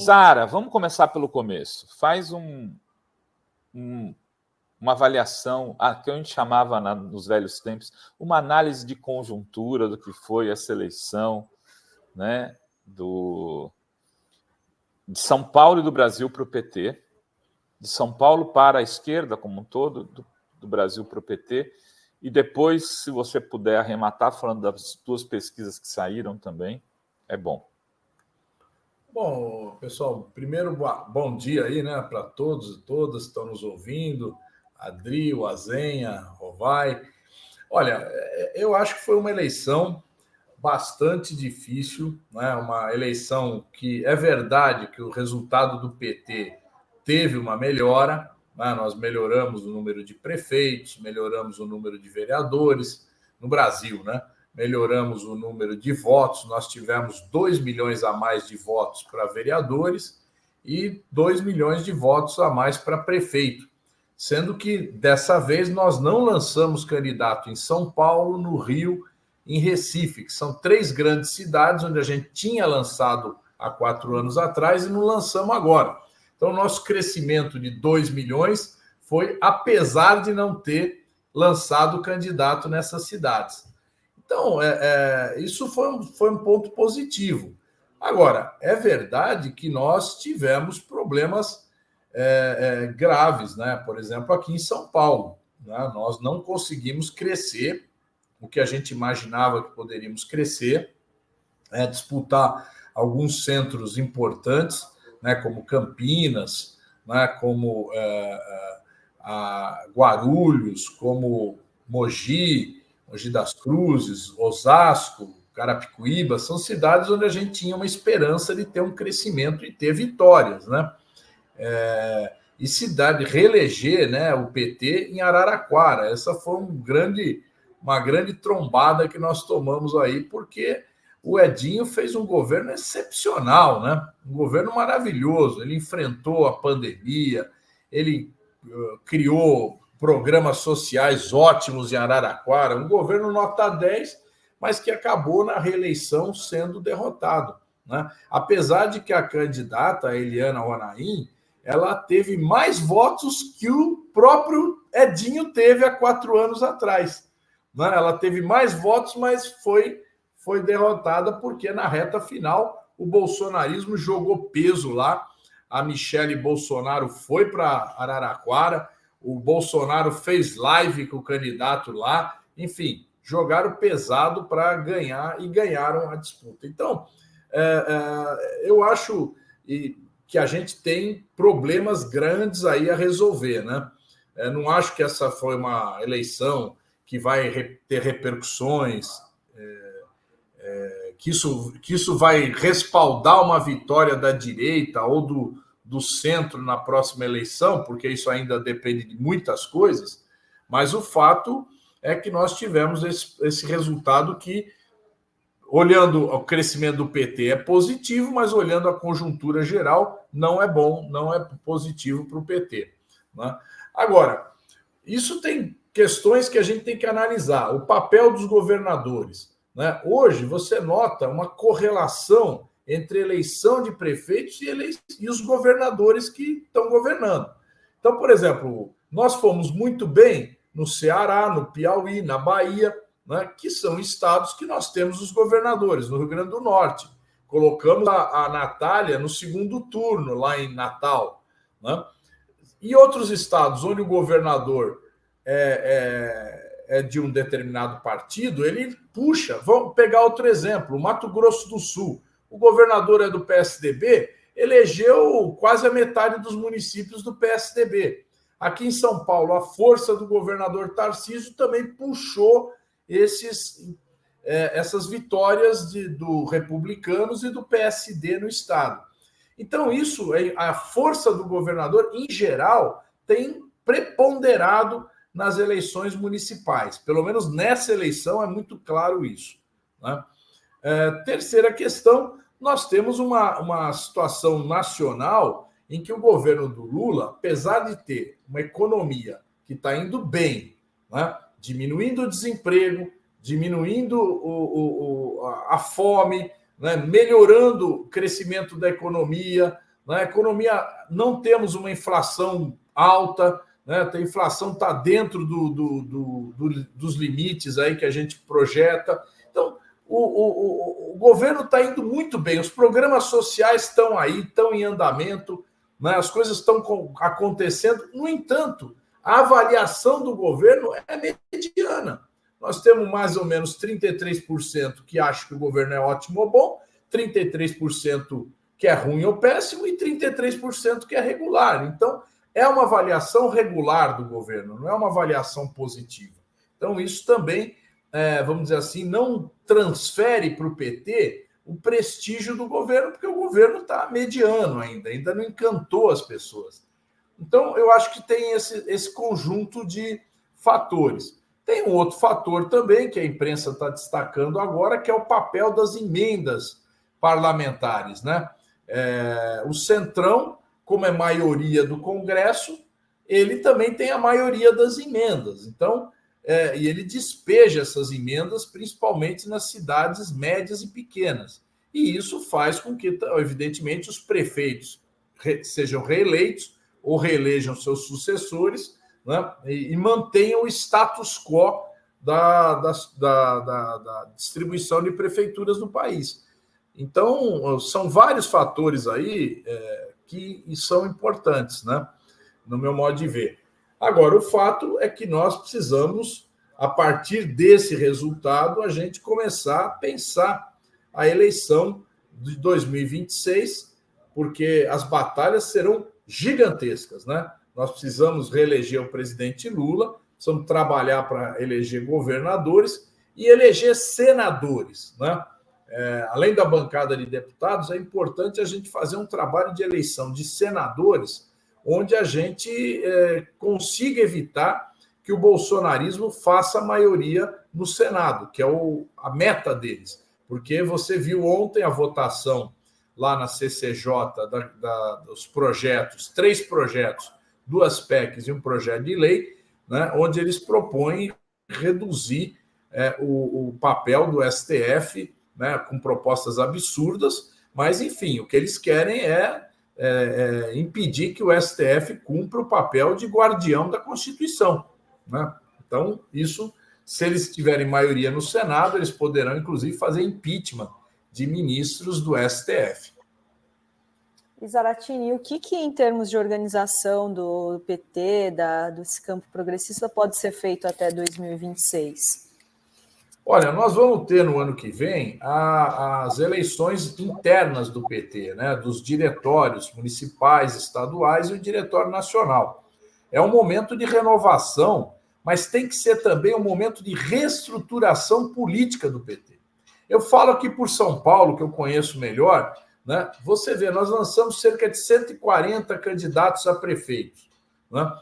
Sara, vamos começar pelo começo. Faz uma avaliação, que a gente chamava nos velhos tempos, uma análise de conjuntura do que foi essa eleição, né, de São Paulo e do Brasil para o PT, de São Paulo para a esquerda como um todo, do Brasil para o PT, e depois, se você puder arrematar, falando das duas pesquisas que saíram também, é bom. Bom, pessoal, primeiro, bom dia aí, né, para todos e todas que estão nos ouvindo, Adri, Azenha, Rovai. Olha, eu acho que foi uma eleição bastante difícil, né? Uma eleição que é verdade que o resultado do PT teve uma melhora, né? Nós melhoramos o número de prefeitos, melhoramos o número de vereadores no Brasil, né? Melhoramos o número de votos, nós tivemos 2 milhões a mais de votos para vereadores e 2 milhões de votos a mais para prefeito, sendo que dessa vez nós não lançamos candidato em São Paulo, no Rio, em Recife, que são 3 grandes cidades onde a gente tinha lançado há 4 anos atrás e não lançamos agora. Então, nosso crescimento de 2 milhões foi apesar de não ter lançado candidato nessas cidades. Então, isso foi um ponto positivo. Agora, é verdade que nós tivemos problemas graves, né? Por exemplo, aqui em São Paulo, né? Nós não conseguimos crescer o que a gente imaginava que poderíamos crescer, disputar alguns centros importantes, né? Como Campinas, né? Como Guarulhos, como Mogi das Cruzes, Osasco, Carapicuíba, são cidades onde a gente tinha uma esperança de ter um crescimento e ter vitórias, né? E cidade reeleger, né, o PT em Araraquara. Essa foi uma grande trombada que nós tomamos aí, porque o Edinho fez um governo excepcional, né? Um governo maravilhoso. Ele enfrentou a pandemia, ele criou programas sociais ótimos em Araraquara, um governo nota 10, mas que acabou na reeleição sendo derrotado, né? Apesar de que a candidata, a Eliana Honaim, ela teve mais votos que o próprio Edinho teve há 4 anos atrás, né? Ela teve mais votos, mas foi derrotada porque na reta final o bolsonarismo jogou peso lá. A Michele Bolsonaro foi para Araraquara, o Bolsonaro fez live com o candidato lá, enfim, jogaram pesado para ganhar e ganharam a disputa. Então, eu acho que a gente tem problemas grandes aí a resolver, né? Não acho que essa foi uma eleição que vai ter repercussões, que isso vai respaldar uma vitória da direita ou do centro na próxima eleição, porque isso ainda depende de muitas coisas, mas o fato é que nós tivemos esse resultado que, olhando o crescimento do PT, é positivo, mas olhando a conjuntura geral, não é bom, não é positivo para o PT, né? Agora, isso tem questões que a gente tem que analisar. O papel dos governadores, né? Hoje, você nota uma correlação entre eleição de prefeitos e os governadores que estão governando. Então, por exemplo, nós fomos muito bem no Ceará, no Piauí, na Bahia, né, que são estados que nós temos os governadores. No Rio Grande do Norte, colocamos a Natália no segundo turno, lá em Natal, né? E outros estados onde o governador é de um determinado partido, ele puxa. Vamos pegar outro exemplo, o Mato Grosso do Sul. O governador é do PSDB, elegeu quase a metade dos municípios do PSDB. Aqui em São Paulo, a força do governador Tarcísio também puxou essas vitórias do Republicanos e do PSD no estado. Então, a força do governador, em geral, tem preponderado nas eleições municipais. Pelo menos nessa eleição é muito claro isso, né? Terceira questão, nós temos uma situação nacional em que o governo do Lula, apesar de ter uma economia que está indo bem, né, diminuindo o desemprego, diminuindo a fome, né, melhorando o crescimento da economia, Na economia, não temos uma inflação alta, né? A inflação está dentro dos limites aí que a gente projeta. Então, o governo está indo muito bem, os programas sociais estão aí, estão em andamento, né? As coisas estão acontecendo. No entanto, a avaliação do governo é mediana. Nós temos mais ou menos 33% que acham que o governo é ótimo ou bom, 33% que é ruim ou péssimo e 33% que é regular. Então, é uma avaliação regular do governo, não é uma avaliação positiva. Então, isso também, vamos dizer assim, não transfere para o PT o prestígio do governo, porque o governo está mediano ainda não encantou as pessoas. Então, eu acho que tem esse conjunto de fatores. Tem um outro fator também, que a imprensa está destacando agora, que é o papel das emendas parlamentares, né? O Centrão, como é maioria do Congresso, ele também tem a maioria das emendas. Então, e ele despeja essas emendas principalmente nas cidades médias e pequenas. E isso faz com que, evidentemente, os prefeitos sejam reeleitos ou reelejam seus sucessores, né, e mantenham o status quo da distribuição de prefeituras no país. Então, são vários fatores aí que são importantes, né, no meu modo de ver. Agora, o fato é que nós precisamos, a partir desse resultado, a gente começar a pensar a eleição de 2026, porque as batalhas serão gigantescas, né? Nós precisamos reeleger o presidente Lula, precisamos trabalhar para eleger governadores e eleger senadores, né? Além da bancada de deputados, é importante a gente fazer um trabalho de eleição de senadores, onde a gente consiga evitar que o bolsonarismo faça maioria no Senado, que é a meta deles. Porque você viu ontem a votação lá na CCJ dos projetos, 3 projetos, 2 PECs e um projeto de lei, né, onde eles propõem reduzir o papel do STF, né, com propostas absurdas, mas, enfim, o que eles querem é impedir que o STF cumpra o papel de guardião da Constituição, né? Então, isso, se eles tiverem maioria no Senado, eles poderão, inclusive, fazer impeachment de ministros do STF. E Zaratini, o que em termos de organização do PT, desse campo progressista, pode ser feito até 2026? Olha, nós vamos ter no ano que vem as eleições internas do PT, né, dos diretórios municipais, estaduais e o diretório nacional. É um momento de renovação, mas tem que ser também um momento de reestruturação política do PT. Eu falo aqui por São Paulo, que eu conheço melhor, né? Você vê, nós lançamos cerca de 140 candidatos a prefeitos, né?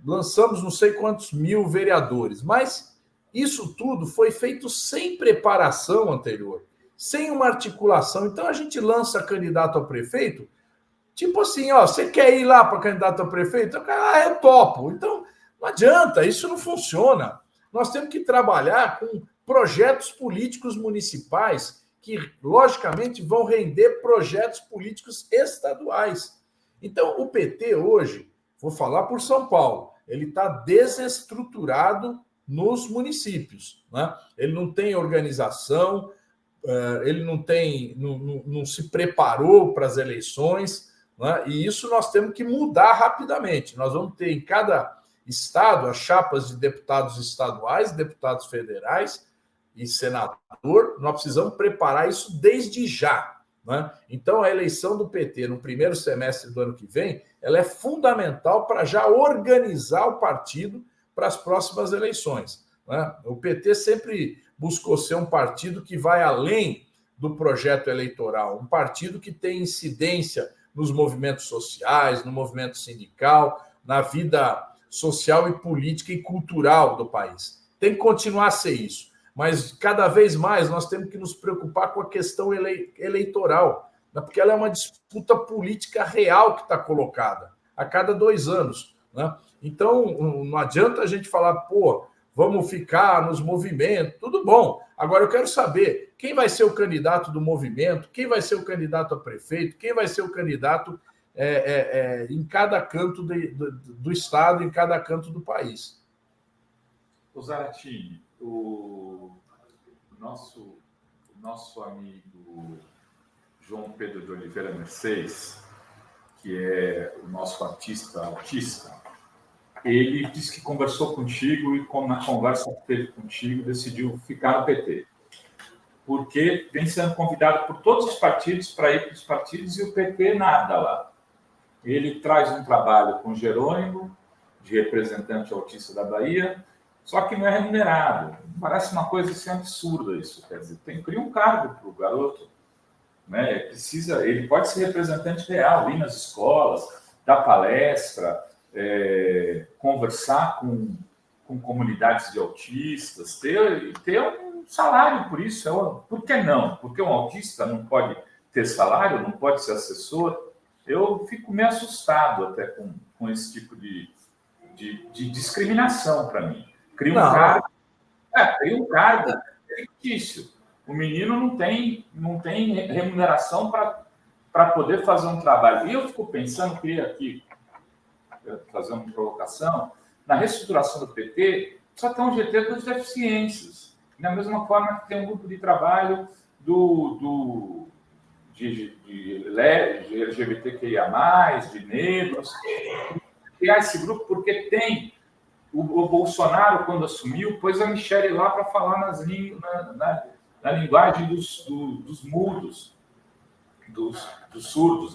Lançamos não sei quantos mil vereadores, mas isso tudo foi feito sem preparação anterior, sem uma articulação. Então, a gente lança candidato a prefeito, tipo assim, ó, você quer ir lá para candidato a prefeito? Eu topo. Então, não adianta, isso não funciona. Nós temos que trabalhar com projetos políticos municipais que, logicamente, vão render projetos políticos estaduais. Então, o PT hoje, vou falar por São Paulo, ele está desestruturado nos municípios, né? Ele não tem organização, ele não se preparou para as eleições, né? E isso nós temos que mudar rapidamente. Nós vamos ter em cada estado as chapas de deputados estaduais, deputados federais e senador. Nós precisamos preparar isso desde já, né? Então, a eleição do PT no primeiro semestre do ano que vem, ela é fundamental para já organizar o partido para as próximas eleições, né? O PT sempre buscou ser um partido que vai além do projeto eleitoral, um partido que tem incidência nos movimentos sociais, no movimento sindical, na vida social e política e cultural do país. Tem que continuar a ser isso, mas cada vez mais nós temos que nos preocupar com a questão eleitoral, né? Porque ela é uma disputa política real que está colocada a cada 2 anos, né? Então, não adianta a gente falar, vamos ficar nos movimentos, tudo bom. Agora eu quero saber quem vai ser o candidato do movimento, quem vai ser o candidato a prefeito, quem vai ser o candidato em cada canto do Estado, em cada canto do país. O Zaratini, o nosso amigo João Pedro de Oliveira Mercedes, que é o nosso artista autista, ele disse que conversou contigo e, na conversa que teve contigo, decidiu ficar no PT. Porque vem sendo convidado por todos os partidos para ir para os partidos e o PT nada lá. Ele traz um trabalho com Jerônimo, de representante autista da Bahia, só que não é remunerado. Parece uma coisa assim absurda isso. Quer dizer, cria um cargo para o garoto. Né? Ele pode ser representante real, ir nas escolas, dar palestra, conversar com comunidades de autistas, ter um salário por isso. Por que não? Porque um autista não pode ter salário, não pode ser assessor. Eu fico meio assustado até com esse tipo de discriminação para mim. Cria um cargo fictício. O menino não tem remuneração para poder fazer um trabalho. E eu fico pensando, queria aqui fazer uma provocação, na reestruturação do PT, só tem um GT das deficiências. Da mesma forma que tem um grupo de trabalho de LGBTQIA+, de negros. Criar esse grupo porque tem o Bolsonaro, quando assumiu, pôs a Michelle lá para falar na linguagem dos mudos, dos surdos,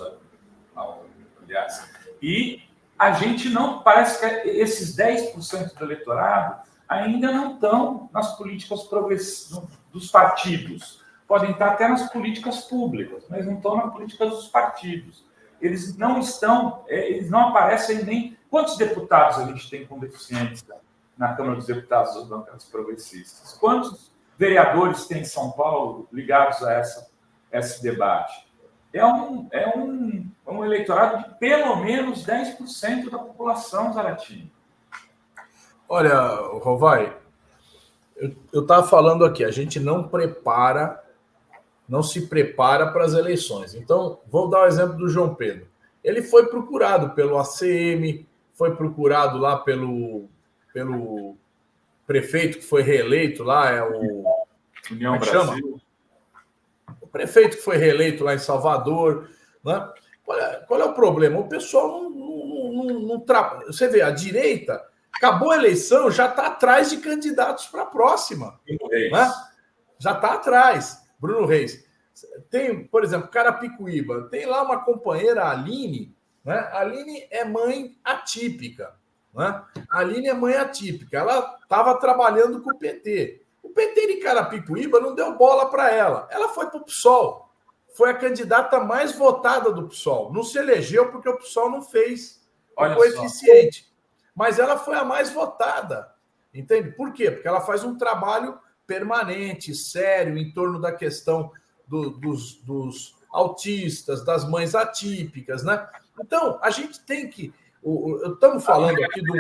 aliás. E a gente não, parece que esses 10% do eleitorado ainda não estão nas políticas progressistas dos partidos. Podem estar até nas políticas públicas, mas não estão nas políticas dos partidos. Eles não aparecem nem... Quantos deputados a gente tem com deficiência na Câmara dos Deputados das bancadas progressistas? Quantos vereadores tem em São Paulo ligados a esse debate? É um eleitorado de pelo menos 10% da população, Zaratini. Olha, Rovai, eu estava falando aqui, a gente não se prepara para as eleições. Então, vou dar o exemplo do João Pedro. Ele foi procurado pelo ACM, foi procurado lá pelo prefeito que foi reeleito lá, o União Brasil. Chama? O prefeito que foi reeleito lá em Salvador. Né? Qual é o problema? O pessoal não trabalha. Você vê, a direita, acabou a eleição, já está atrás de candidatos para a próxima. Né? Já está atrás. Bruno Reis. Tem, por exemplo, Carapicuíba, tem lá uma companheira, a Aline, né? A Aline é mãe atípica. Né? A Aline é mãe atípica. Ela estava trabalhando com o PT. O PT de Carapicuíba não deu bola para ela. Ela foi para o PSOL. Foi a candidata mais votada do PSOL. Não se elegeu porque o PSOL não fez o coeficiente. Mas ela foi a mais votada. Entende? Por quê? Porque ela faz um trabalho permanente, sério, em torno da questão dos autistas, das mães atípicas, né? Então, a gente tem que... Estamos falando aqui de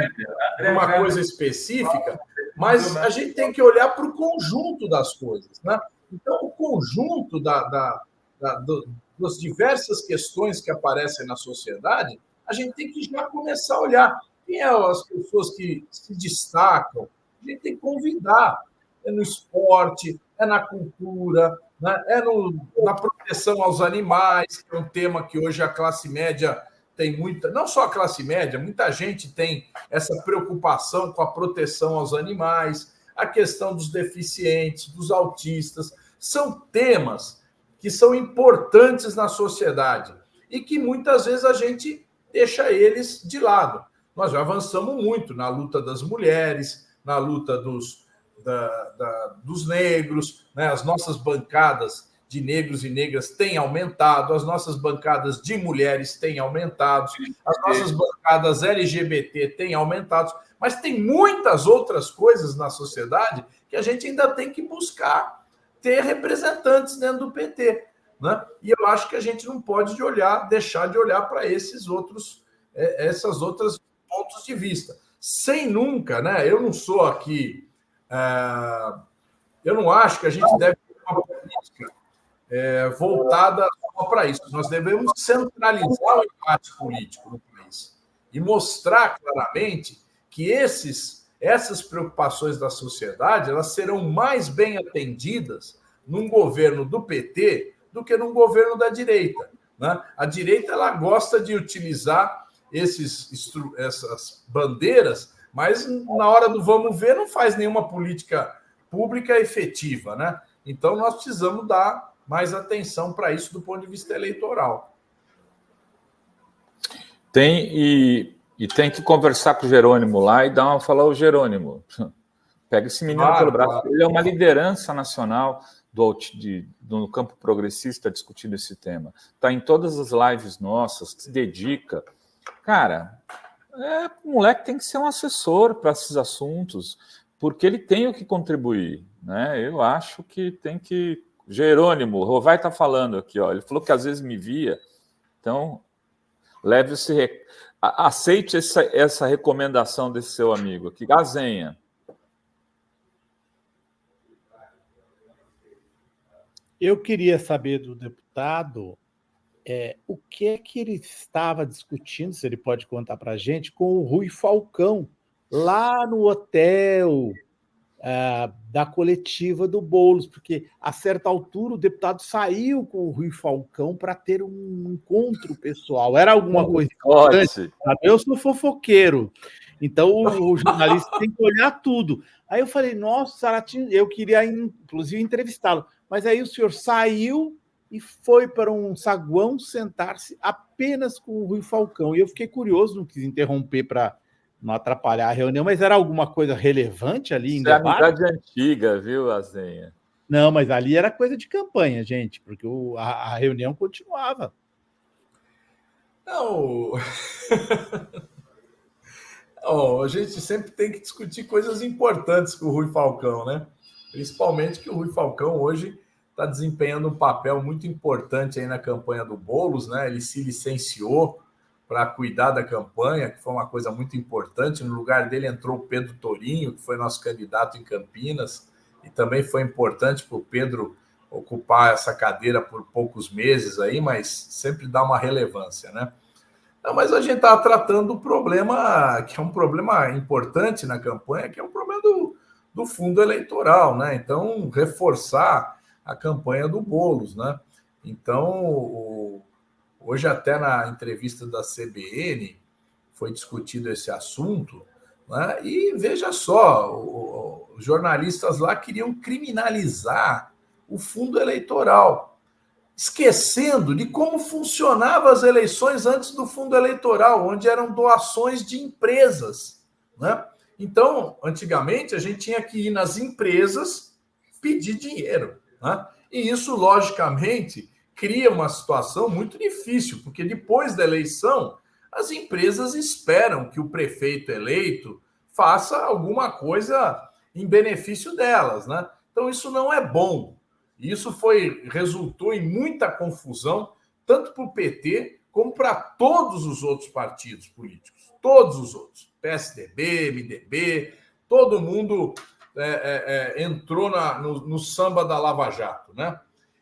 uma coisa específica, mas a gente tem que olhar para o conjunto das coisas, né? Então, o conjunto das diversas questões que aparecem na sociedade, a gente tem que já começar a olhar quem são as pessoas que se destacam. A gente tem que convidar. É no esporte, é na cultura, né? Na proteção aos animais, que é um tema que hoje a classe média tem muita... Não só a classe média, muita gente tem essa preocupação com a proteção aos animais, a questão dos deficientes, dos autistas. São temas que são importantes na sociedade e que muitas vezes a gente deixa eles de lado. Nós já avançamos muito na luta das mulheres, na luta dos negros, né? As nossas bancadas de negros e negras têm aumentado, as nossas bancadas de mulheres têm aumentado, as nossas bancadas LGBT têm aumentado, mas tem muitas outras coisas na sociedade que a gente ainda tem que buscar ter representantes dentro do PT. Né? E eu acho que a gente não pode deixar de olhar para essas outras pontos de vista. Sem nunca, né? Eu não sou aqui Eu não acho que a gente deve ter uma política voltada só para isso. Nós devemos centralizar o embate político no país e mostrar claramente que essas preocupações da sociedade elas serão mais bem atendidas num governo do PT do que num governo da direita, né? A direita ela gosta de utilizar essas bandeiras, mas na hora do vamos ver não faz nenhuma política pública efetiva, né? Então nós precisamos dar mais atenção para isso do ponto de vista eleitoral. E tem que conversar com o Jerônimo lá e falar, ô Jerônimo, pega esse menino pelo braço. Claro. Ele é uma liderança nacional no campo progressista discutindo esse tema. Está em todas as lives nossas, se dedica. Cara, o moleque tem que ser um assessor para esses assuntos, porque ele tem o que contribuir, né? Eu acho que tem que... Jerônimo, o Rovai está falando aqui, ó, ele falou que às vezes me via, então aceite essa recomendação desse seu amigo aqui, Gazenha. Eu queria saber do deputado o que é que ele estava discutindo, se ele pode contar para a gente, com o Rui Falcão, lá no hotel da coletiva do Boulos, porque a certa altura o deputado saiu com o Rui Falcão para ter um encontro pessoal. Era alguma coisa importante? Eu sou fofoqueiro, então o jornalista tem que olhar tudo. Aí eu falei, nossa, Zarattini, eu queria inclusive entrevistá-lo, mas aí o senhor saiu e foi para um saguão sentar-se apenas com o Rui Falcão. E eu fiquei curioso, não quis interromper para não atrapalhar a reunião, mas era alguma coisa relevante ali em debate? É amizade antiga, viu, Azenha? Não, mas ali era coisa de campanha, gente, porque a reunião continuava. Não... Não, a gente sempre tem que discutir coisas importantes com o Rui Falcão, né? Principalmente que o Rui Falcão hoje está desempenhando um papel muito importante aí na campanha do Boulos, né? Ele se licenciou para cuidar da campanha, que foi uma coisa muito importante. No lugar dele entrou o Pedro Torinho, que foi nosso candidato em Campinas, e também foi importante para o Pedro ocupar essa cadeira por poucos meses aí, mas sempre dá uma relevância, né? Não, mas a gente está tratando do problema, que é um problema importante na campanha, que é o problema do fundo eleitoral, né? Então, reforçar a campanha do Boulos, né? Então, hoje até na entrevista da CBN foi discutido esse assunto, né? E veja só, os jornalistas lá queriam criminalizar o fundo eleitoral, esquecendo de como funcionavam as eleições antes do fundo eleitoral, onde eram doações de empresas, né? Então, antigamente, a gente tinha que ir nas empresas pedir dinheiro, né? E isso, logicamente, cria uma situação muito difícil, porque depois da eleição, as empresas esperam que o prefeito eleito faça alguma coisa em benefício delas, né? Então, isso não é bom. Isso resultou em muita confusão, tanto para o PT como para todos os outros partidos políticos. Todos os outros. PSDB, MDB, todo mundo entrou no samba da Lava Jato, né?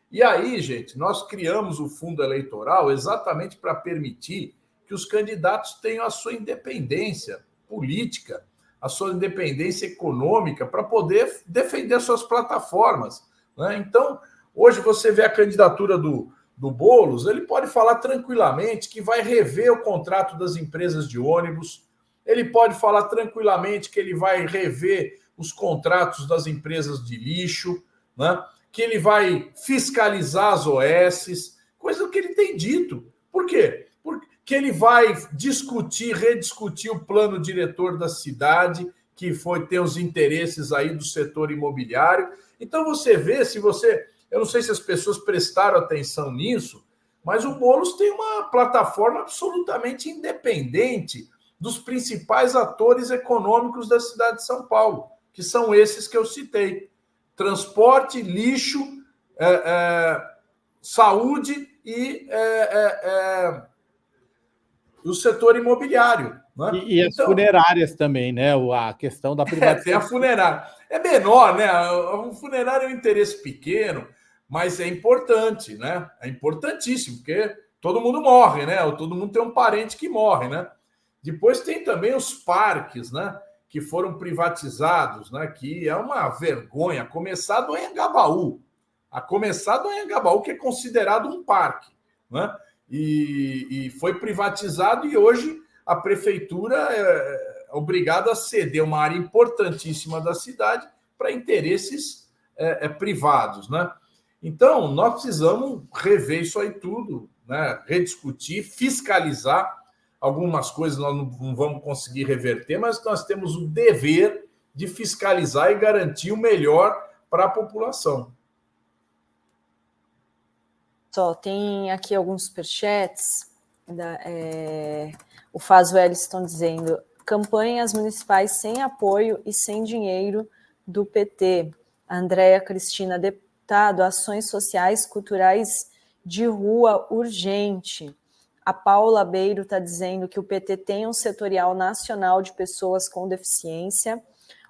E aí, gente, nós criamos o fundo eleitoral exatamente para permitir que os candidatos tenham a sua independência política, a sua independência econômica, para poder defender suas plataformas, né? Então, hoje você vê a candidatura do Boulos, ele pode falar tranquilamente que vai rever o contrato das empresas de ônibus, ele pode falar tranquilamente que ele vai rever os contratos das empresas de lixo, né? Que ele vai fiscalizar as OS, coisa que ele tem dito. Por quê? Porque ele vai rediscutir o plano diretor da cidade, que tem os interesses aí do setor imobiliário. Então você vê, eu não sei se as pessoas prestaram atenção nisso, mas o Boulos tem uma plataforma absolutamente independente dos principais atores econômicos da cidade de São Paulo, que são esses que eu citei: transporte, lixo, saúde e o setor imobiliário. Né? E as funerárias também, né? A questão da privatização. Tem a funerária. É menor, né? O funerário é um interesse pequeno, mas é importante, né? É importantíssimo, porque todo mundo morre, né? Todo mundo tem um parente que morre, né? Depois tem também os parques, né? Que foram privatizados, né? Que é uma vergonha. A começar do Anhangabaú. Que é considerado um parque, né? E foi privatizado e hoje a prefeitura é obrigada a ceder uma área importantíssima da cidade para interesses privados, né? Então, nós precisamos rever isso aí tudo, né? Rediscutir, fiscalizar. Algumas coisas nós não vamos conseguir reverter, mas nós temos o dever de fiscalizar e garantir o melhor para a população. Só tem aqui alguns superchats. O Faz Wellington dizendo: campanhas municipais sem apoio e sem dinheiro do PT. Andréa Cristina, deputado, ações sociais, culturais de rua urgente. A Paula Beiro está dizendo que o PT tem um setorial nacional de pessoas com deficiência.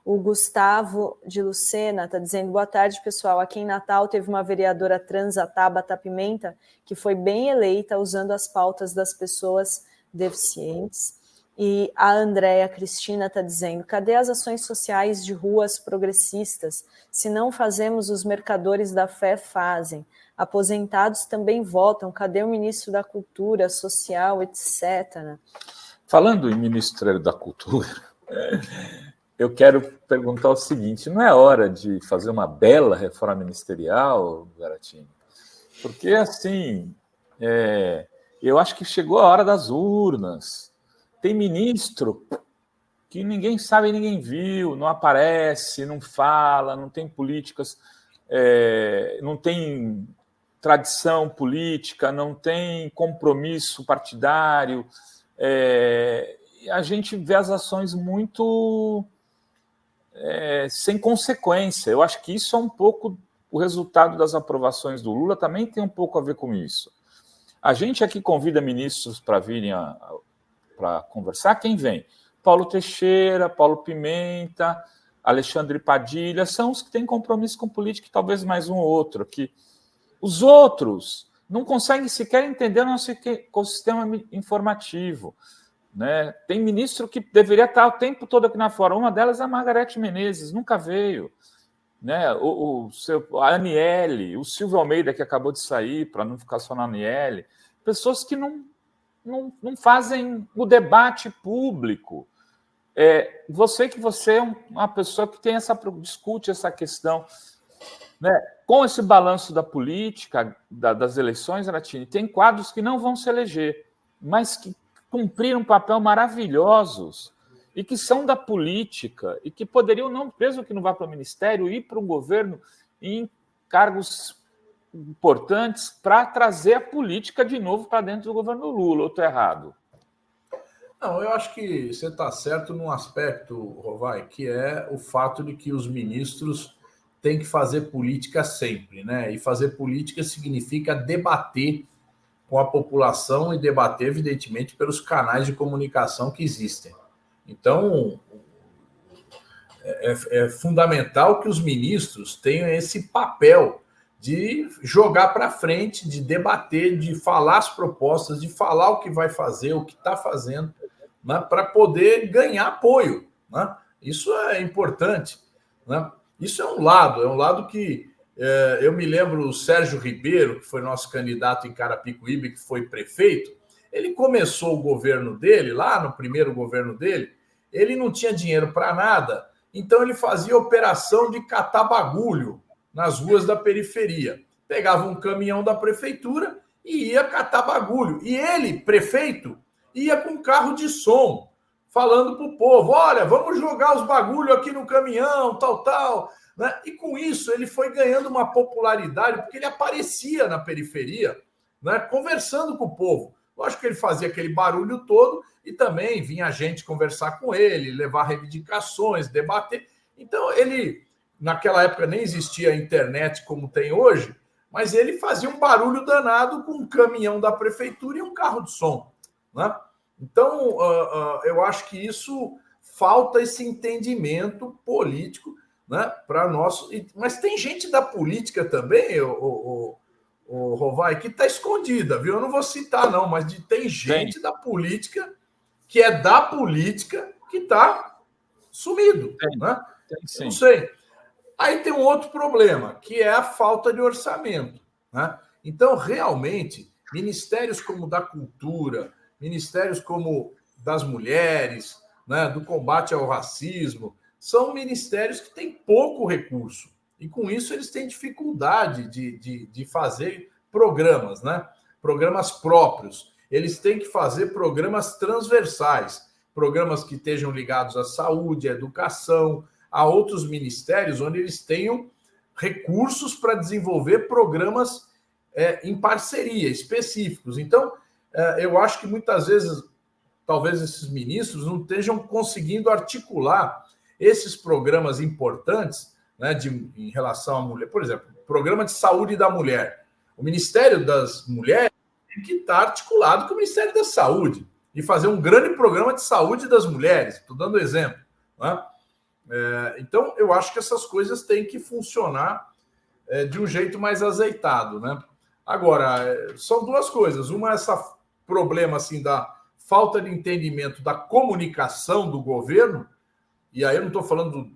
O Gustavo de Lucena está dizendo: boa tarde, pessoal. Aqui em Natal teve uma vereadora trans, a Tabata Pimenta, que foi bem eleita usando as pautas das pessoas deficientes. E a Andréa Cristina está dizendo: cadê as ações sociais de ruas progressistas? Se não fazemos, os mercadores da fé fazem. Aposentados também votam. Cadê o ministro da Cultura, Social, etc.? Falando em Ministério da Cultura, eu quero perguntar o seguinte: não é hora de fazer uma bela reforma ministerial, Zaratini? Porque, assim, eu acho que chegou a hora das urnas. Tem ministro que ninguém sabe, ninguém viu, não aparece, não fala, não tem políticas, não tem tradição política, não tem compromisso partidário. A gente vê as ações muito sem consequência. Eu acho que isso é um pouco o resultado das aprovações do Lula, também tem um pouco a ver com isso. A gente aqui convida ministros para virem para conversar. Quem vem? Paulo Teixeira, Paulo Pimenta, Alexandre Padilha, são os que têm compromisso com política, e talvez mais um ou outro aqui. Os outros não conseguem sequer entender o nosso ecossistema informativo, né? Tem ministro que deveria estar o tempo todo aqui na fora. Uma delas é a Margarete Menezes, nunca veio, né? A Aniele, o Silvio Almeida, que acabou de sair, para não ficar só na Aniele. Pessoas que não fazem o debate público. Você é uma pessoa que discute essa questão, né? Com esse balanço da política, das eleições, Zaratini, tem quadros que não vão se eleger, mas que cumpriram papel maravilhosos e que são da política e que poderiam, não, mesmo que não vá para o ministério, ir para o governo em cargos importantes para trazer a política de novo para dentro do governo Lula. Ou estou errado? Não, eu acho que você está certo num aspecto, Rovai, que é o fato de que os ministros têm que fazer política sempre, né? E fazer política significa debater com a população e debater, evidentemente, pelos canais de comunicação que existem. Então, é fundamental que os ministros tenham esse papel de jogar para frente, de debater, de falar as propostas, de falar o que vai fazer, o que está fazendo, né, para poder ganhar apoio, né? Isso é importante, né? Isso é um lado que eu me lembro o Sérgio Ribeiro, que foi nosso candidato em Carapicuíba, que foi prefeito. Ele começou o governo dele, lá no primeiro governo dele, ele não tinha dinheiro para nada, então ele fazia operação de catar bagulho nas ruas da periferia. Pegava um caminhão da prefeitura e ia catar bagulho. E ele, prefeito, ia com um carro de som, falando para o povo: olha, vamos jogar os bagulho aqui no caminhão, tal, né? E com isso ele foi ganhando uma popularidade, porque ele aparecia na periferia, né, conversando com o povo. Lógico que ele fazia aquele barulho todo e também vinha gente conversar com ele, levar reivindicações, debater. Então ele, naquela época nem existia a internet como tem hoje, mas ele fazia um barulho danado com um caminhão da prefeitura e um carro de som, né? Então, eu acho que isso falta esse entendimento político, né, para nós. Mas tem gente da política também, o Rovai, que está escondida, viu? Eu não vou citar, não, mas tem gente da política que é da política que está sumido. Né? Eu não sei. Aí tem um outro problema, que é a falta de orçamento. Né? Então, realmente, ministérios como da cultura, ministérios como das mulheres, né, do combate ao racismo, são ministérios que têm pouco recurso. E com isso eles têm dificuldade de fazer programas, né? Programas próprios. Eles têm que fazer programas transversais, programas que estejam ligados à saúde, à educação, a outros ministérios onde eles tenham recursos para desenvolver programas em parceria, específicos. Então, eu acho que muitas vezes, talvez esses ministros não estejam conseguindo articular esses programas importantes, né, em relação à mulher. Por exemplo, programa de saúde da mulher. O Ministério das Mulheres tem que estar articulado com o Ministério da Saúde e fazer um grande programa de saúde das mulheres. Estou dando exemplo. Né? Então, eu acho que essas coisas têm que funcionar de um jeito mais azeitado. Né? Agora, são duas coisas. Uma é esse problema assim, da falta de entendimento da comunicação do governo, e aí eu não estou falando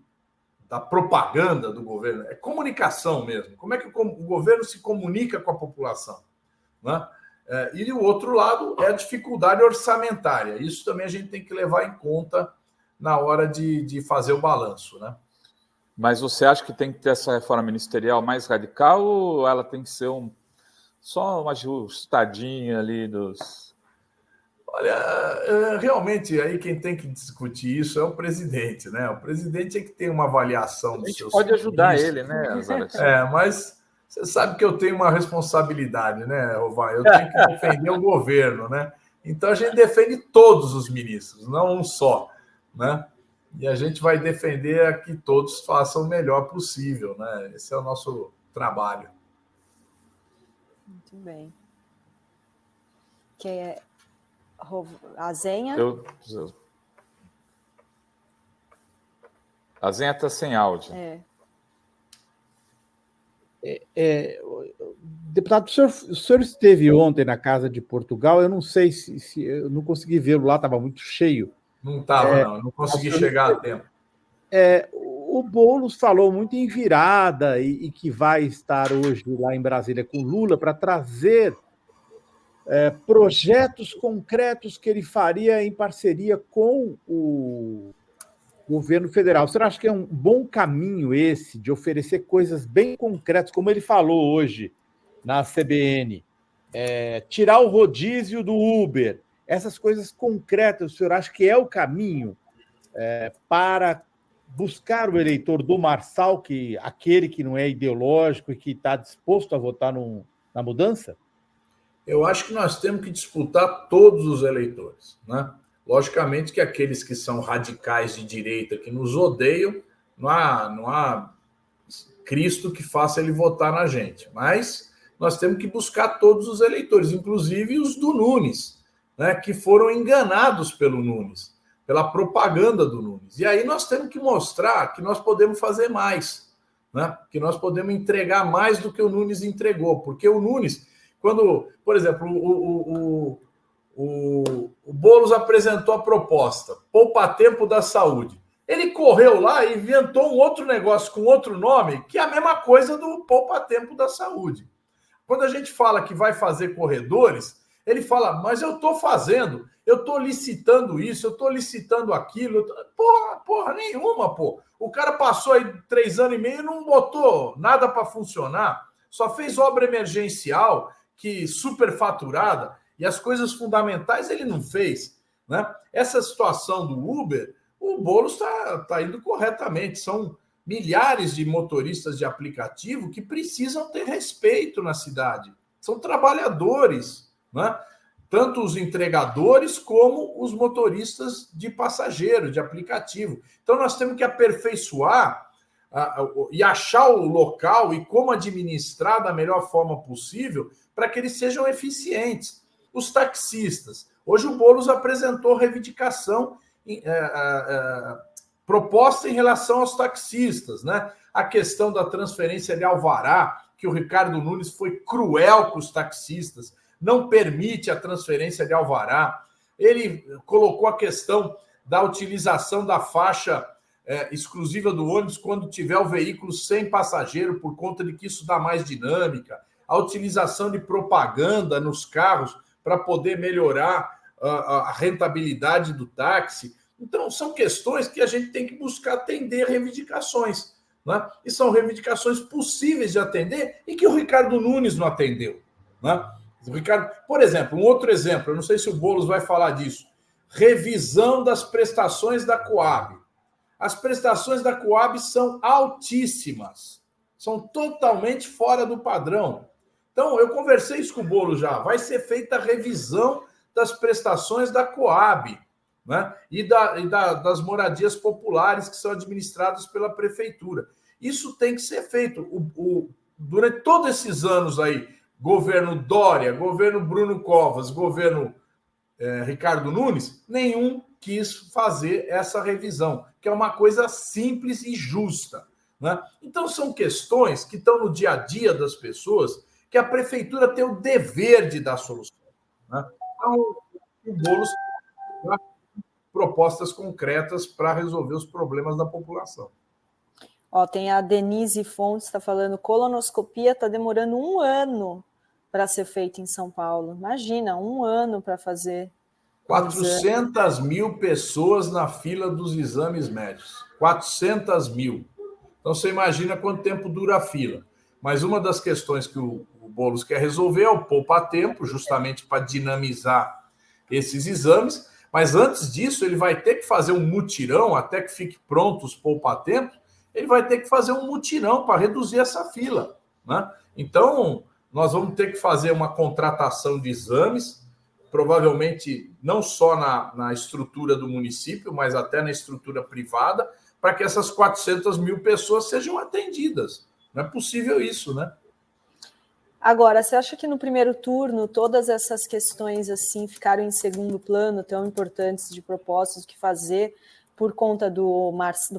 da propaganda do governo, é comunicação mesmo. Como é que o governo se comunica com a população? Né? E o outro lado é a dificuldade orçamentária. Isso também a gente tem que levar em conta na hora de fazer o balanço. Né? Mas você acha que tem que ter essa reforma ministerial mais radical ou ela tem que ser só uma ajustadinha ali dos... Olha, realmente aí quem tem que discutir isso é o presidente, né? O presidente é que tem uma avaliação dos seus... pode ajudar ele, né, Alexandre? Mas você sabe que eu tenho uma responsabilidade, né, Rovai? Eu tenho que defender o governo, né? Então a gente defende todos os ministros, não um só, né? E a gente vai defender que todos façam o melhor possível, né? Esse é o nosso trabalho. Muito bem. A Zenha? A Zenha está sem áudio. Deputado, o senhor esteve ontem na Casa de Portugal, eu não sei se eu não consegui vê-lo lá, estava muito cheio. Não estava, não consegui chegar a tempo. O Boulos falou muito em virada e que vai estar hoje lá em Brasília com Lula para trazer projetos concretos que ele faria em parceria com o governo federal. Você acha que é um bom caminho esse de oferecer coisas bem concretas, como ele falou hoje na CBN, tirar o rodízio do Uber, essas coisas concretas, o senhor acha que é o caminho para buscar o eleitor do Marçal, aquele que não é ideológico e que está disposto a votar na mudança? Eu acho que nós temos que disputar todos os eleitores, né? Logicamente que aqueles que são radicais de direita, que nos odeiam, não há Cristo que faça ele votar na gente. Mas nós temos que buscar todos os eleitores, inclusive os do Nunes, né, que foram enganados pelo Nunes, pela propaganda do Nunes. E aí nós temos que mostrar que nós podemos fazer mais, né? Que nós podemos entregar mais do que o Nunes entregou. Porque o Nunes, quando, por exemplo, o Boulos apresentou a proposta, poupa-tempo da saúde. Ele correu lá e inventou um outro negócio com outro nome, que é a mesma coisa do poupa-tempo da saúde. Quando a gente fala que vai fazer corredores, ele fala, mas eu estou fazendo, eu estou licitando isso, eu estou licitando aquilo. Porra nenhuma, pô. O cara passou aí 3 anos e meio e não botou nada para funcionar, só fez obra emergencial, que superfaturada, e as coisas fundamentais ele não fez. Né? Essa situação do Uber, o Boulos está indo corretamente. São milhares de motoristas de aplicativo que precisam ter respeito na cidade. São trabalhadores, né? Tanto os entregadores como os motoristas de passageiro, de aplicativo. Então, nós temos que aperfeiçoar e achar o local e como administrar da melhor forma possível para que eles sejam eficientes. Os taxistas. Hoje o Boulos apresentou reivindicação, proposta em relação aos taxistas, né? A questão da transferência de alvará, que o Ricardo Nunes foi cruel com os taxistas, não permite a transferência de alvará. Ele colocou a questão da utilização da faixa exclusiva do ônibus quando tiver o veículo sem passageiro, por conta de que isso dá mais dinâmica. A utilização de propaganda nos carros para poder melhorar a rentabilidade do táxi. Então, são questões que a gente tem que buscar atender reivindicações, né? E são reivindicações possíveis de atender e que o Ricardo Nunes não atendeu, né? O Ricardo, por exemplo, um outro exemplo, eu não sei se o Boulos vai falar disso, revisão das prestações da Coab. As prestações da Coab são altíssimas, são totalmente fora do padrão. Então, eu conversei isso com o Boulos já, vai ser feita a revisão das prestações da Coab, né? E das moradias populares que são administradas pela prefeitura. Isso tem que ser feito. Durante todos esses anos aí, governo Dória, governo Bruno Covas, governo Ricardo Nunes, nenhum quis fazer essa revisão, que é uma coisa simples e justa, né? Então, são questões que estão no dia a dia das pessoas que a prefeitura tem o dever de dar solução, né? Então, o Boulos dá propostas concretas para resolver os problemas da população. Tem a Denise Fontes, está falando, colonoscopia está demorando 1 ano para ser feita em São Paulo. Imagina, 1 ano para fazer. 400 mil pessoas na fila dos exames médicos. 400 mil. Então, você imagina quanto tempo dura a fila. Mas uma das questões que o Boulos quer resolver é o poupa-tempo, justamente para dinamizar esses exames. Mas antes disso, ele vai ter que fazer um mutirão, até que fique pronto os poupa-tempos, ele vai ter que fazer um mutirão para reduzir essa fila, né? Então, nós vamos ter que fazer uma contratação de exames, provavelmente não só na estrutura do município, mas até na estrutura privada, para que essas 400 mil pessoas sejam atendidas. Não é possível isso, né? Agora, você acha que no primeiro turno todas essas questões assim ficaram em segundo plano, tão importantes de propostas que fazer por conta do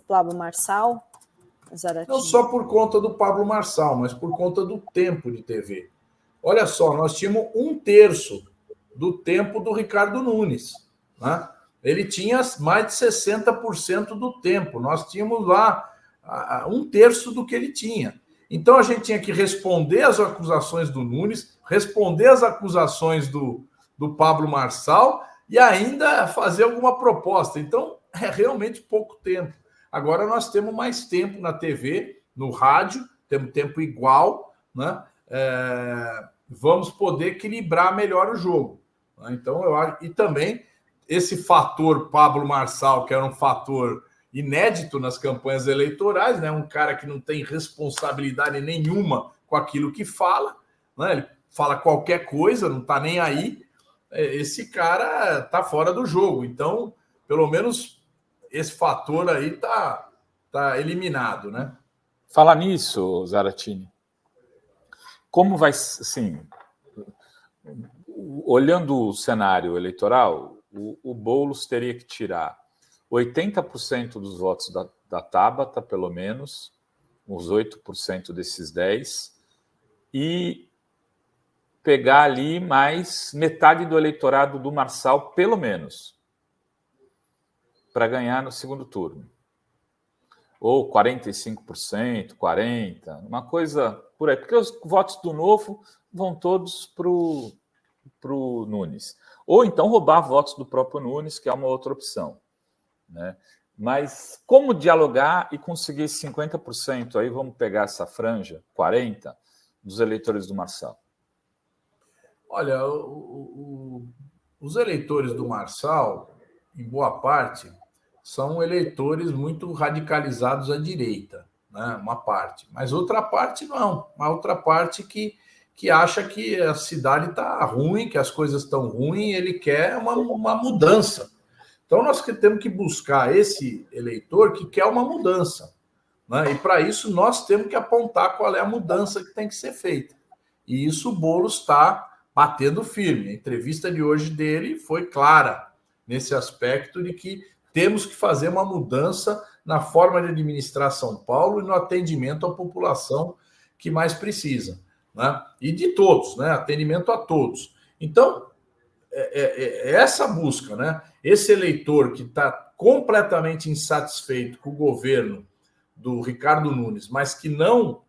Pablo Marçal? Zaratim? Não só por conta do Pablo Marçal, mas por conta do tempo de TV. Olha só, nós tínhamos 1/3 do tempo do Ricardo Nunes, né? Ele tinha mais de 60% do tempo. Nós tínhamos lá 1/3 do que ele tinha. Então, a gente tinha que responder às acusações do Nunes, responder às acusações do Pablo Marçal e ainda fazer alguma proposta. Então, é realmente pouco tempo. Agora, nós temos mais tempo na TV, no rádio, temos tempo igual, né? Vamos poder equilibrar melhor o jogo, né? Então, eu acho. E também, esse fator Pablo Marçal, que era um fator inédito nas campanhas eleitorais, né? Um cara que não tem responsabilidade nenhuma com aquilo que fala, né? Ele fala qualquer coisa, não está nem aí. Esse cara está fora do jogo. Então, pelo menos esse fator aí está eliminado, né? Falar nisso, Zaratini, como vai, assim, olhando o cenário eleitoral, o Boulos teria que tirar 80% dos votos da Tabata, pelo menos, uns 8% desses 10%, e pegar ali mais metade do eleitorado do Marçal, pelo menos, para ganhar no segundo turno. Ou 45%, 40%, uma coisa por aí. Porque os votos do Novo vão todos para o Nunes. Ou então roubar votos do próprio Nunes, que é uma outra opção, né? Mas como dialogar e conseguir 50%? Aí vamos pegar essa franja, 40%, dos eleitores do Marçal. Olha, os eleitores do Marçal, em boa parte, são eleitores muito radicalizados à direita, né? Uma parte. Mas outra parte não. Uma outra parte que acha que a cidade está ruim, que as coisas estão ruins, e ele quer uma mudança. Então, nós temos que buscar esse eleitor que quer uma mudança, né? E, para isso, nós temos que apontar qual é a mudança que tem que ser feita. E isso o Boulos está batendo firme. A entrevista de hoje dele foi clara nesse aspecto de que temos que fazer uma mudança na forma de administrar São Paulo e no atendimento à população que mais precisa, né? E de todos, né? Atendimento a todos. Então, essa busca, né? Esse eleitor que está completamente insatisfeito com o governo do Ricardo Nunes, mas que não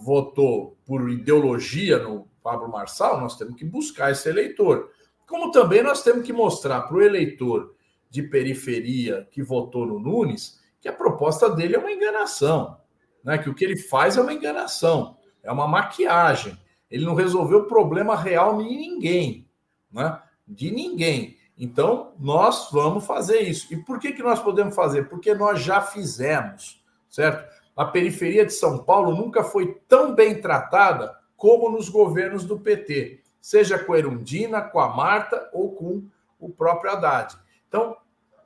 votou por ideologia no Pablo Marçal, nós temos que buscar esse eleitor. Como também nós temos que mostrar para o eleitor de periferia que votou no Nunes que a proposta dele é uma enganação, né? Que o que ele faz é uma enganação, é uma maquiagem. Ele não resolveu o problema real de ninguém, né? De ninguém. Então, nós vamos fazer isso. E por que nós podemos fazer? Porque nós já fizemos, certo? A periferia de São Paulo nunca foi tão bem tratada como nos governos do PT, seja com a Erundina, com a Marta ou com o próprio Haddad. Então,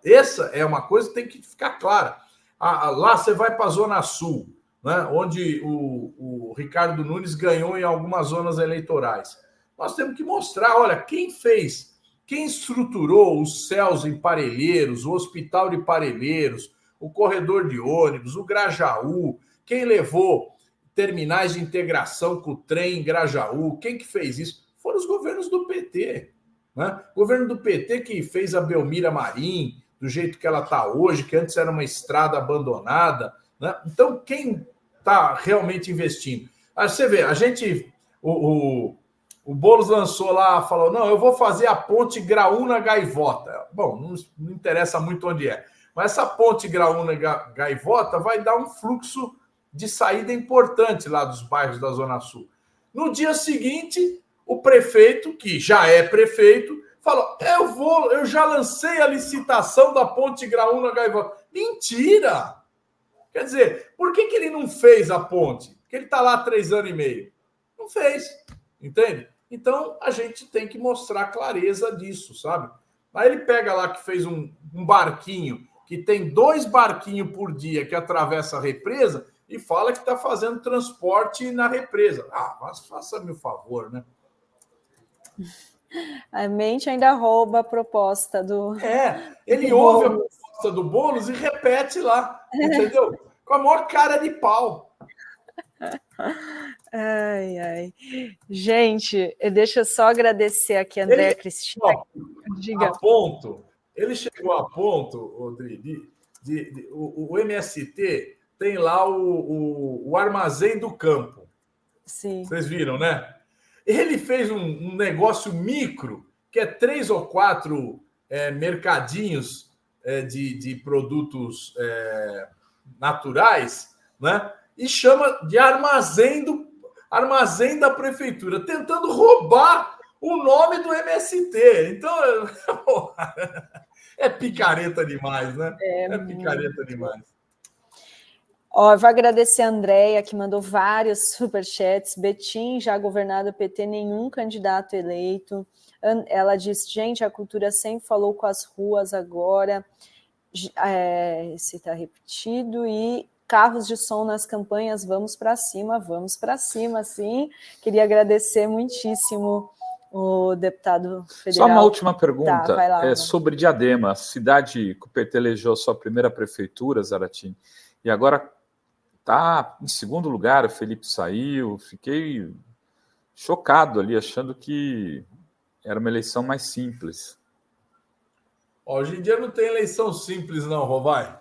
essa é uma coisa que tem que ficar clara. Lá você vai para a Zona Sul, né, onde o Ricardo Nunes ganhou em algumas zonas eleitorais. Nós temos que mostrar, olha, quem estruturou os céus em Parelheiros, o Hospital de Parelheiros, o corredor de ônibus, o Grajaú, quem levou terminais de integração com o trem em Grajaú, quem que fez isso? Foram os governos do PT. Né? O governo do PT que fez a Belmira Marim, do jeito que ela está hoje, que antes era uma estrada abandonada. Né? Então, quem está realmente investindo? Aí você vê, o Boulos lançou lá, falou, não, eu vou fazer a ponte Graúna-Gaivota. Bom, não interessa muito onde é. Mas essa ponte Graúna-Gaivota vai dar um fluxo de saída importante lá dos bairros da Zona Sul. No dia seguinte, o prefeito, que já é prefeito, falou, eu já lancei a licitação da ponte Graúna-Gaivota. Mentira! Quer dizer, por que ele não fez a ponte? Porque ele está lá há 3 anos e meio. Não fez, entende? Então, a gente tem que mostrar clareza disso, sabe? Aí ele pega lá que fez um barquinho, que tem 2 barquinhos por dia que atravessa a represa e fala que está fazendo transporte na represa. Mas faça-me o favor, né? A mente ainda rouba a proposta do... Ele ouve a proposta do Boulos e repete lá, entendeu? Com a maior cara de pau. Ai. Gente, deixa eu só agradecer aqui a Andréa Cristina. Diga. Ele chegou a ponto, Rodrigo, o MST tem lá o armazém do campo. Sim. Vocês viram, né? Ele fez um negócio micro, que é 3 ou 4 mercadinhos de produtos naturais, né? E chama de armazém da prefeitura, tentando roubar o nome do MST. Então, é picareta demais, né? É picareta demais. Eu vou agradecer a Andréia, que mandou vários superchats. Betim, já governado PT, nenhum candidato eleito. Ela disse, gente, a cultura sempre falou com as ruas agora. Esse está repetido. E carros de som nas campanhas, vamos para cima, sim. Queria agradecer muitíssimo o deputado federal. Só uma última pergunta, vai lá, sobre Diadema, cidade que o PT elegeu sua primeira prefeitura, Zaratim, e agora está em segundo lugar, o Felipe saiu, fiquei chocado ali, achando que era uma eleição mais simples. Hoje em dia não tem eleição simples não, Rovai.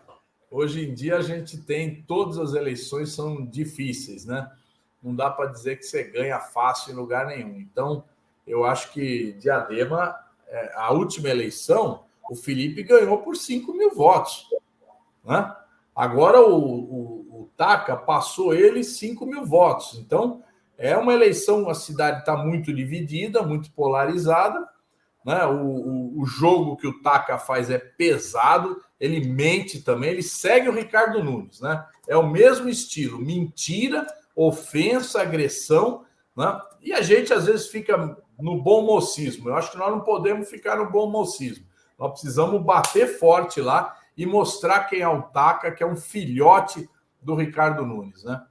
Hoje em dia a gente tem, todas as eleições são difíceis, né? Não dá para dizer que você ganha fácil em lugar nenhum. Então, eu acho que Diadema, a última eleição, o Felipe ganhou por 5 mil votos, né? Agora o Taca passou ele 5 mil votos. Então, é uma eleição, a cidade está muito dividida, muito polarizada, né? O jogo que o Taca faz é pesado, ele mente também, ele segue o Ricardo Nunes, né? É o mesmo estilo, mentira, ofensa, agressão, né? E a gente às vezes fica no bom mocismo. Eu acho que nós não podemos ficar no bom mocismo. Nós precisamos bater forte lá e mostrar quem é o Taca, que é um filhote do Ricardo Nunes, né?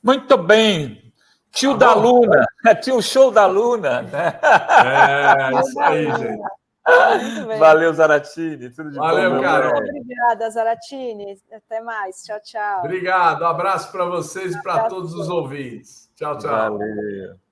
Muito bem. Tio da Luna, tinha o show da Luna. Né? Isso aí, gente. Muito bem. Valeu, Zaratini. Tudo de Valeu, bom. Carol. Obrigada, Zaratini. Até mais. Tchau, tchau. Obrigado. Um abraço para vocês e para todos os ouvintes. Tchau, tchau. Valeu.